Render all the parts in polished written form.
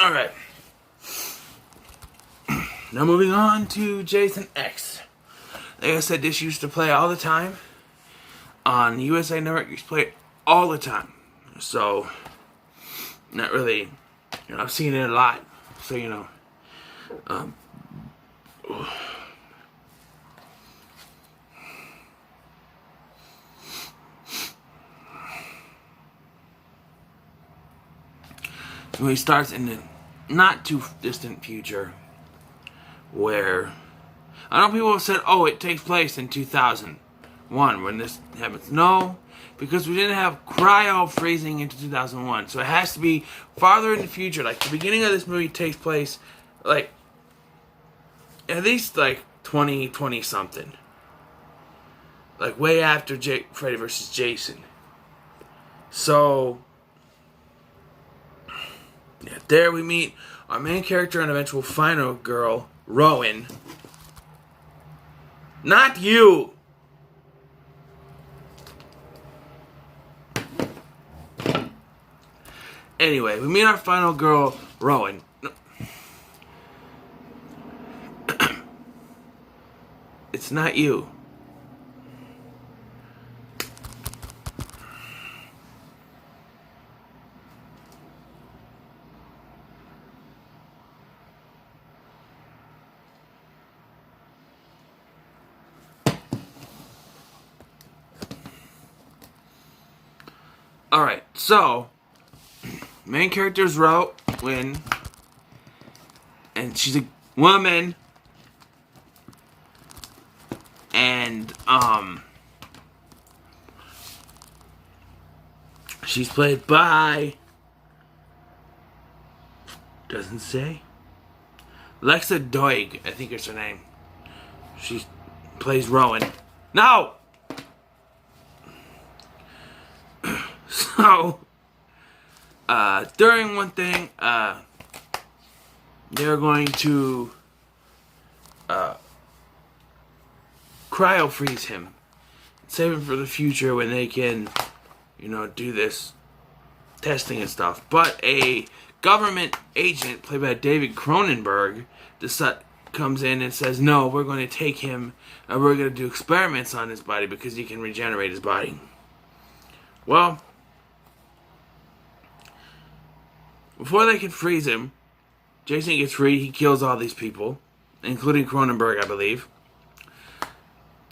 Alright. Now moving on to Jason X. Like I said, this used to play all the time. On USA Network, used to play it all the time. So, not really, I've seen it a lot. So, when he starts in the not too distant future, where I know people have said, "Oh, it takes place in 2001 when this happens." No, because we didn't have cryo freezing into 2001, so it has to be farther in the future. Like the beginning of this movie takes place, like at least like 2020 something, like way after Freddy vs. Jason. So. Yeah, there we meet our main character and eventual final girl, Rowan. Not you! Anyway, we meet our final girl, Rowan. It's not you. Alright, so main character's Rowan, and she's a woman, and she's played by, doesn't say, Lexa Doig, I think is her name. She plays Rowan. No! So, during one thing, they're going to cryo freeze him, save him for the future when they can, do this testing and stuff. But a government agent played by David Cronenberg comes in and says, "No, we're going to take him and we're going to do experiments on his body because he can regenerate his body." Well, before they can freeze him, Jason gets freed. He kills all these people, including Cronenberg, I believe.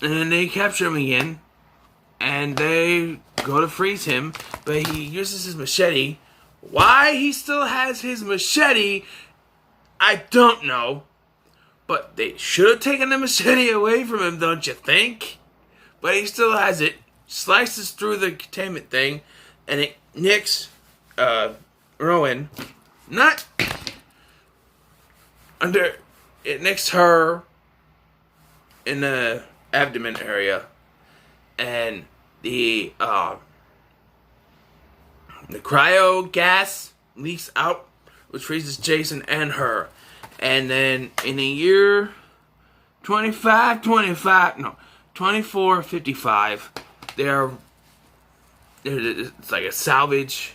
And then they capture him again, and they go to freeze him, but he uses his machete. Why he still has his machete, I don't know. But they should have taken the machete away from him, don't you think? But he still has it. Slices through the containment thing, and it nicks Rowan, not under, it nicks her in the abdomen area, and the cryo gas leaks out, which freezes Jason and her, and then in the year 2455, it's like a salvage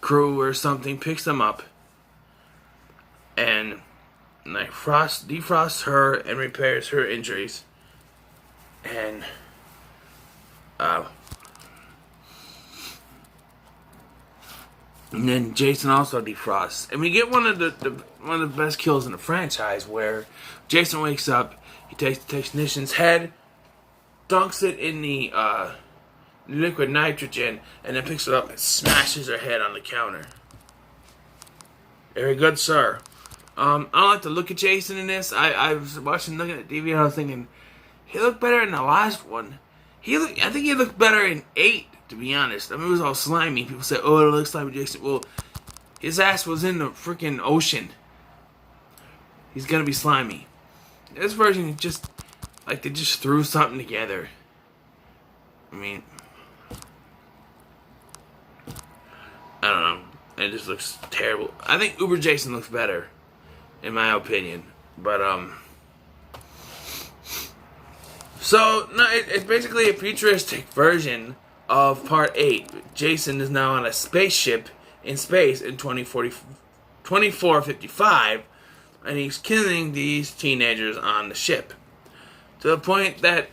crew or something picks them up and like defrosts her and repairs her injuries, and then Jason also defrosts, and we get one of the best kills in the franchise, where Jason wakes up, he takes the technician's head, dunks it in the liquid nitrogen, and then picks it up and smashes her head on the counter. Very good, sir. I don't like to look at Jason in this. I was looking at TV, and I was thinking, he looked better in the last one. I think he looked better in 8, to be honest. I mean, it was all slimy. People say, "Oh, it looks slimy, Jason." Well, his ass was in the freaking ocean. He's gonna be slimy. This version, just like they just threw something together. I mean, I don't know. It just looks terrible. I think Uber Jason looks better, in my opinion. But so no, it's basically a futuristic version of Part 8. Jason is now on a spaceship in space in 2040, 2455, and he's killing these teenagers on the ship. To the point that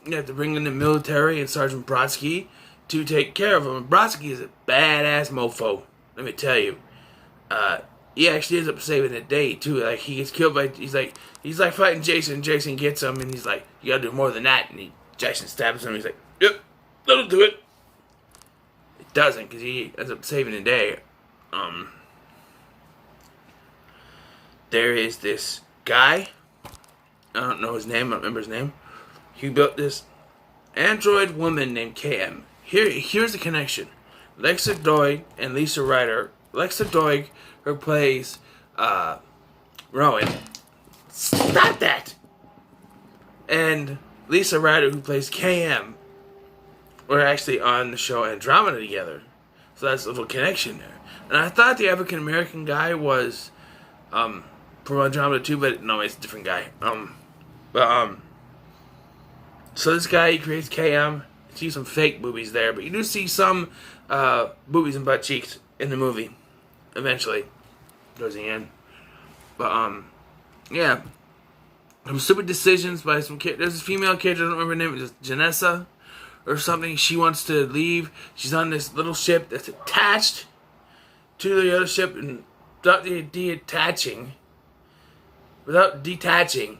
you have to bring in the military and Sergeant Brodsky to take care of him. Brodsky is a badass mofo, let me tell you. He actually ends up saving the day too. Like, he gets killed by, he's like fighting Jason. Jason gets him, and he's like, "You gotta do more than that." And Jason stabs him. He's like, "Yep, that'll do it." It doesn't, because he ends up saving the day. There is this guy. I don't know his name. I don't remember his name. He built this android woman named KM. Here's the connection. Lexa Doig and Lisa Ryder. Lexa Doig, who plays Rowan. Stop that! And Lisa Ryder, who plays KM, were actually on the show Andromeda together. So that's a little connection there. And I thought the African American guy was from Andromeda too, but no, it's a different guy. So this guy, he creates KM. You see some fake boobies there, but you do see some boobies and butt cheeks in the movie. Eventually, towards the end. But yeah, some stupid decisions by some kid. There's this female character, I don't remember her name. It's Janessa or something. She wants to leave. She's on this little ship that's attached to the other ship, and without detaching,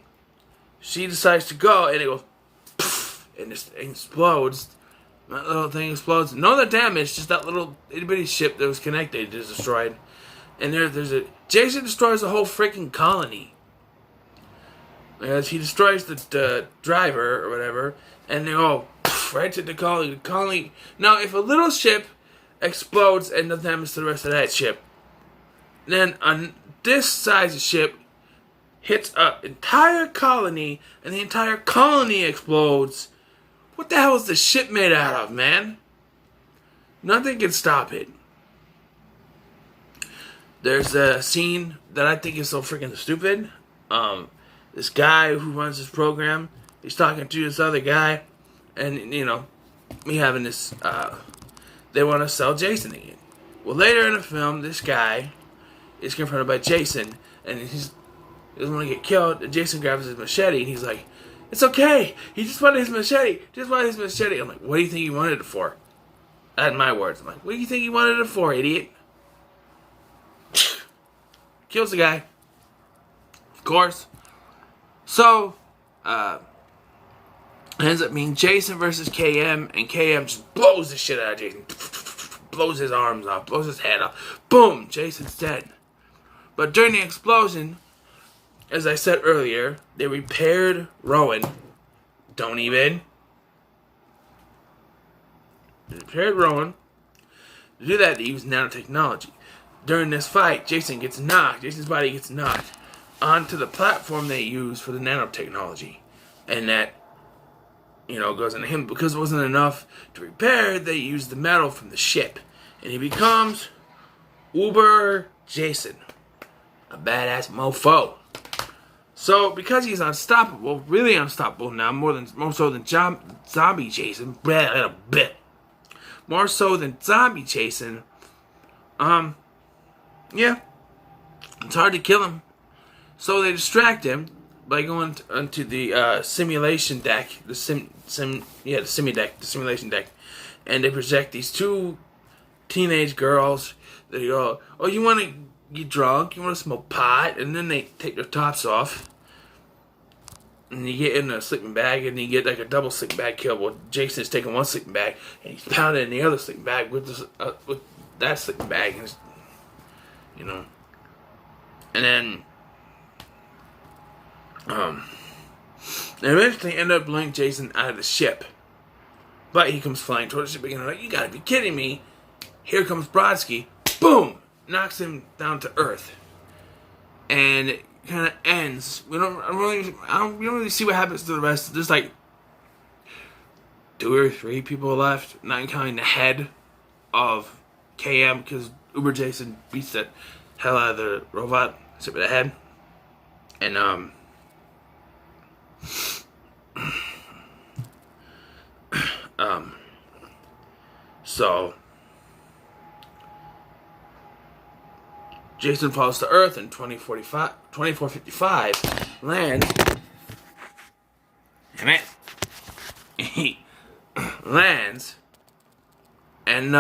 she decides to go, and it goes poof, and this thing explodes. That little thing explodes. No other damage, just that little itty bitty ship that was connected is destroyed. And Jason destroys the whole freaking colony. As he destroys the driver or whatever, and they go right to the colony. The colony. Now, if a little ship explodes and does damage to the rest of that ship, then on this size of ship hits an entire colony, and the entire colony explodes. What the hell is the ship made out of, man? Nothing can stop it. There's a scene that I think is so freaking stupid. This guy who runs this program, he's talking to this other guy, and me having this, they want to sell Jason again. Well, later in the film, this guy is confronted by Jason, and he doesn't want to get killed, and Jason grabs his machete, and he's like, "It's okay, he just wanted his machete, I'm like, "What do you think he wanted it for?" That's my words. I'm like, "What do you think he wanted it for, idiot?" Kills the guy. Of course. So, it ends up being Jason versus KM, and KM just blows the shit out of Jason. Blows his arms off, blows his head off. Boom! Jason's dead. But during the explosion, as I said earlier, they repaired Rowan. Don't even. They repaired Rowan. To do that, they used nanotechnology. During this fight, Jason's body gets knocked onto the platform they use for the nanotechnology. And that, goes into him. Because it wasn't enough to repair, they used the metal from the ship. And he becomes Uber Jason. A badass mofo. So, because he's unstoppable, really unstoppable now, more so than zombie Jason, more so than zombie Jason, yeah, it's hard to kill him. So they distract him by going onto the simulation deck, the simulation deck, and they project these two teenage girls. They go, "Oh, you want to get drunk? You want to smoke pot?" And then they take their tops off, and you get in a sleeping bag, and you get like a double sleeping bag kill. Well, Jason's taking one sleeping bag, and he's pounding in the other sleeping bag with that sleeping bag, and and then they eventually end up blowing Jason out of the ship. But he comes flying towards the ship again. I'm like, "You gotta be kidding me!" Here comes Brodsky. Boom! Knocks him down to Earth, and it kind of ends. We don't really see what happens to the rest. There's like 2 or 3 people left, not counting the head of KM, because Uber Jason beats the hell out of the robot, except for the head. And so Jason falls to Earth in 2455, lands, and he lands, and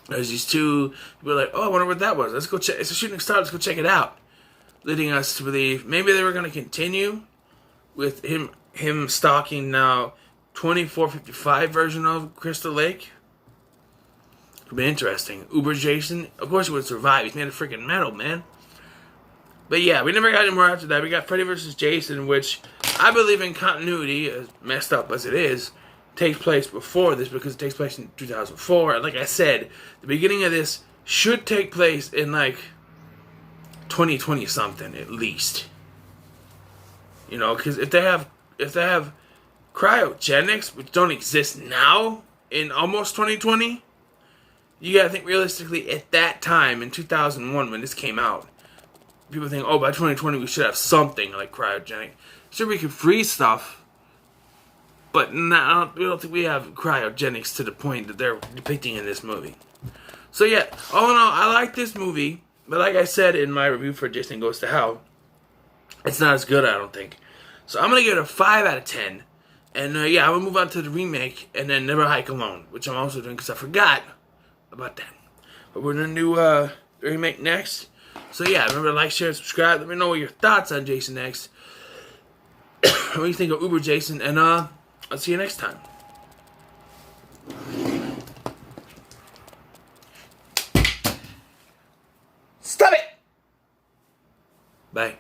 there's these two people like, oh, I wonder what that was. Let's go check. It's a shooting star. Let's go check it out. Leading us to believe maybe they were going to continue with him stalking now 2455 version of Crystal Lake. Could be interesting. Uber Jason, of course he would survive. He's made of freaking metal, man. But yeah, we never got any more after that. We got Freddy vs. Jason, which I believe in continuity, as messed up as it is, takes place before this because it takes place in 2004. And like I said, the beginning of this should take place in like 2020 something at least. You know, because if they have cryogenics which don't exist now in almost 2020, you gotta think realistically at that time in 2001 when this came out, people think, oh, by 2020 we should have something like cryogenic. Sure, we could freeze stuff, but no, we don't think we have cryogenics to the point that they're depicting in this movie. So yeah, all in all, I like this movie, but like I said in my review for Jason Goes to Hell, it's not as good, I don't think. So I'm gonna give it a 5 out of 10. And yeah, I'm gonna move on to the remake and then Never Hike Alone, which I'm also doing because I forgot about that. But we're gonna do the remake next. So yeah, remember to like, share, and subscribe. Let me know what your thoughts on Jason X. What do you think of Uber Jason? And I'll see you next time. Stop it! Bye.